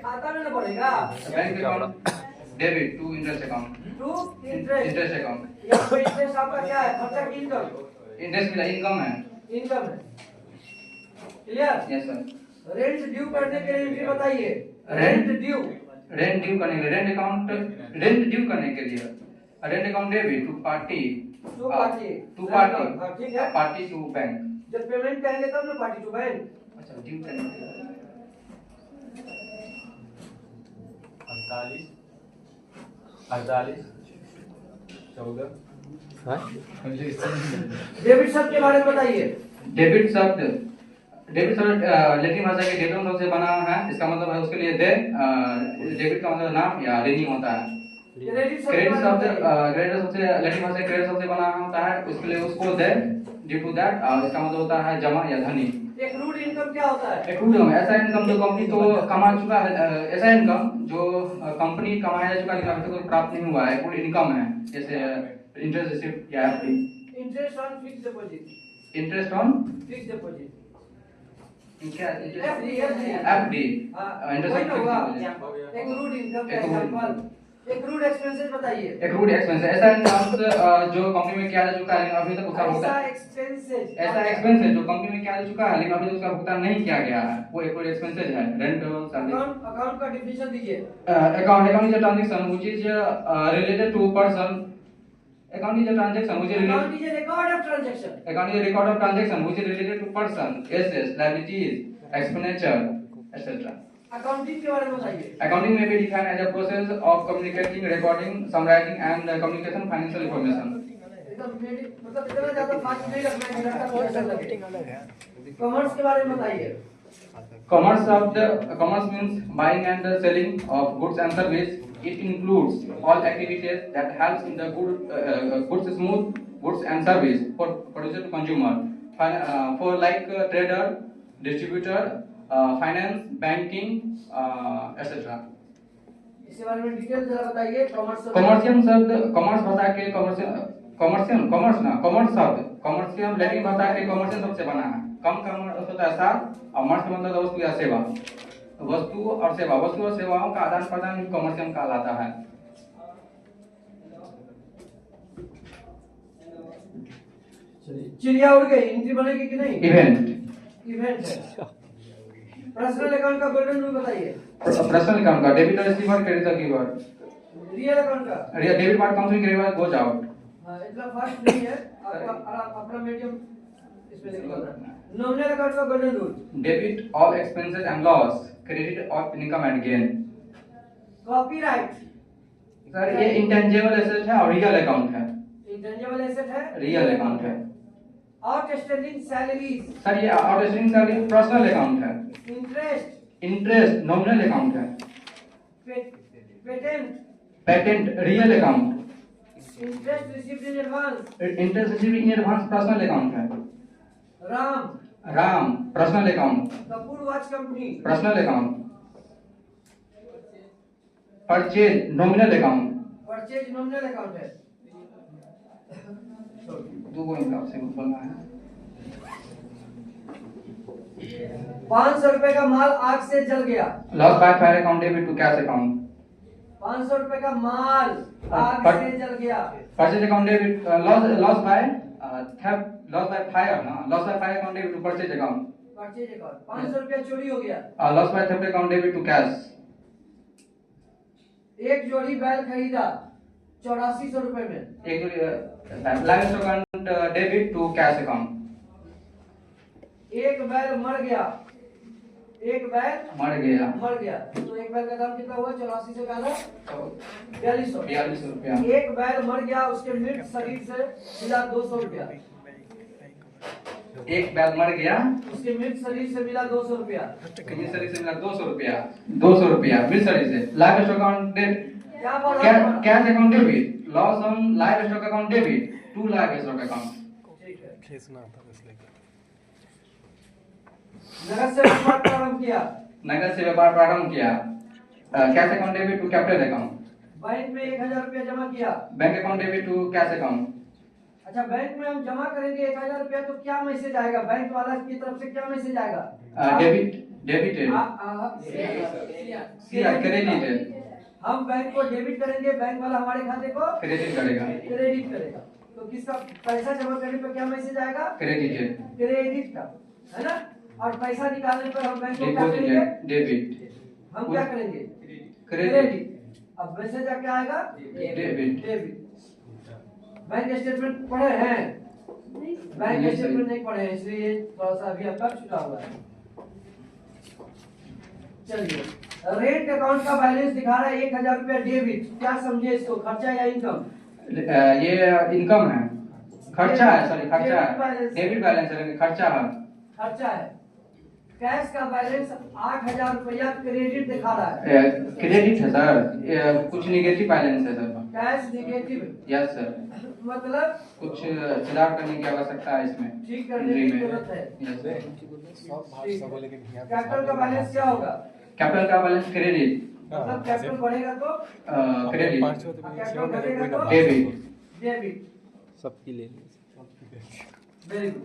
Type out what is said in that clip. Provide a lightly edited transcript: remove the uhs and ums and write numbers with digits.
खाता में ना पड़ेगा। Bank account debit to interest account to interest account. यहाँ पे इंटरेस्ट आपका क्या है? खर्चा की इनकम? इंटरेस्ट मिला इनकम है। इनकम है। Clear? Yes sir. Rent due करने के लिए एंट्री बताइए। रेंट ड्यू करने के लिए रेंट अकाउंट रेंट ड्यू करने के लिए rent account debit to party ठीक है। Party to bank. जब पेमेंट करेंगे तब ना पार्टी टू बैंक। अच्छा ड्यू करने के लिए 48 14 डेबिट शब्द के बारे में बताइए। डेबिट शब्द लैटिन भाषा के डेबिट शब्द से बना है। इसका मतलब है उसके लिए दे। डेबिट का मतलब नाम या रीडिंग होता है। क्रेडिट शब्द से लैटिन भाषा के क्रेडिट शब्द से बना होता है। उसके लिए उसको दे ड्यू टू दैट। इसका मतलब होता है जमा या धनी। एक्रूड इनकम क्या होता है? एक्रूड इनकम ऐसा इनकम जो कंपनी तो कमा चुका है। ऐसा इनकम जो कंपनी कमाया जा चुका है लेकिन अभी तक प्राप्त नहीं हुआ है। एक्रूड इनकम है जैसे इंटरेस्ट रिसीव्ड या FD. Interest on fixed deposit. Interest on fixed deposit क्या? FD. FD interest on fixed. Accrued income का एग्जांपल। एक्रूड एक्सपेंसेस बताइए। एक्रूड एक्सपेंस ऐसा इनकम जो कंपनी में किया जा चुका है लेकिन अभी तक उसका भुगतान ऐसा एक्सपेंस है जो कंपनी में किया जा चुका है लेकिन अभी तक उसका भुगतान नहीं किया गया है। वो एक्रूड एक्सपेंसेस है। रेंट अकाउंट का डिफिनेशन दीजिए। Account is a transaction which is related to person. Account is a transaction which is Account is a record of transaction. Account is a record of transaction which is related to person, assets, liabilities, expenditure, etc. Accounting के बारे में बताइए। Accounting may be defined as a process of communicating, recording, summarizing, and communication financial information. मतलब इतना ज़्यादा fast नहीं रखना है। कॉमर्स के बारे में बताइए। Commerce means buying and selling of goods and service. It includes all activities that helps in the goods and service for producer to consumer. For like trader, distributor, finance, banking, etc. इसके बारे में detail जरा बताइए। Commercial शब्द commerce भाषा के commercial Latin भाषा के कमर्शियल शब्द से बना है। कम का मतलब होता है साथ और मर्स का मतलब वस्तु या सेवा। वस्तु और सेवाओं का आदान प्रदान ही कमर्शियल कहलाता है। चिड़िया उड़ गई एंट्री बनेगी कि नहीं? इवेंट है। पर्सनल अकाउंट का गोल्डन रूल बताइए। पर्सनल अकाउंट का डेबिट और रिसीवर क्रेडिट का कीवर्ड। रियल अकाउंट का debit part comes in credit part goes out. हां इतना फास्ट नहीं है। अपना मीडियम इसमें लिखना। नॉमिनल अकाउंट का golden rule. Debit all expenses and loss, credit all income and gain. Copyright sir ये इंटेंजिबल एसेट है और रियल अकाउंट है। इंटेंजिबल एसेट है, रियल अकाउंट है। आउटस्टैंडिंग सैलरीज सर ये आउटस्टैंडिंग सैलरी पर्सनल अकाउंट है। Interest nominal account है। Patent real account. Interest received in advance personal account है। Ram personal account. Kapoor watch company personal account. Purchase nominal account. Purchase nominal account है। दो को इनका से बोलना है। 500 रुपए का माल आग से जल गया। Loss by fire account debit to cash account. 500 रुपए का माल आग से जल गया। Purchase account debit loss by theft loss by fire ना loss by fire account debit to purchase account. 500 रुपया चोरी हो गया। Loss by theft account debit to cash. एक जोड़ी बैल खरीदा 8400 रुपए में। एक जोड़ी live account debit to cash account. एक बैल मर गया। मर गया तो एक बैल का दाम कितना हुआ? 84 से ज्यादा 4200 रुपया। एक बैल मर गया, उसके मृत शरीर से मिला 200 रुपया। एक बैल मर गया, उसके मृत शरीर से मिला 200 रुपया। मृत शरीर से मिला 200 रुपया। 200 रुपया मृत शरीर से। Live account debit cash account debit loss on livestock account debit to livestock account. ठीक है। खींचना था इसलिए नगद से व्यापार प्रारंभ किया। Cash account debit to capital account. Bank में 1000 रुपया जमा किया। Bank account debit to cash account. अच्छा बैंक में हम जमा करेंगे 1000 रुपया तो क्या मैसेज आएगा? बैंक वाला की तरफ से क्या मैसेज आएगा? डेबिटेड क्रेडिटेड हम बैंक को डेबिट करेंगे, बैंक वाला हमारे खाते को क्रेडिट करेगा क्रेडिट करेगा। तो किसका पैसा जमा करने पर क्या मैसेज आएगा? क्रेडिटेड क्रेडिट का, है ना। और पैसा निकालने पर हम बैंक को क्या करेंगे? डिपॉजिटेड डेबिट हम क्या करेंगे? क्रेडिट अब मैसेज क्या आएगा? Debit debit. बैंक स्टेटमेंट पढ़े हैं? बैंक नहीं, स्टेटमेंट सही। नहीं पढ़े हैं, इसलिए थोड़ा सा अभी आपका छूटा हुआ है। चलिए, रेंट अकाउंट का बैलेंस दिखा रहा है 1000 रुपया डेबिट। क्या समझे इसको, खर्चा या इनकम? ये इनकम है, खर्चा है, सॉरी खर्चा डेबिट है, बैलेंस। डेबिट बैलेंस है, खर्चा है। खर्चा है। कैश का बैलेंस 8000 रुपया क्रेडिट दिखा रहा है। क्रेडिट है सर, कुछ निगेटिव बैलेंस है sir. Cash negative, yes sir, मतलब कुछ सुधार करने की आवश्यकता है इसमें, ठीक करने की एंट्री में। जरूरत है। Yes sir. कैपिटल का बैलेंस क्या होगा? कैपिटल का बैलेंस क्रेडिट, मतलब कैपिटल बढ़ेगा तो क्रेडिट कैपिटल घटेगा तो डेबिट। डेबिट। सबकी ले ली। Very good.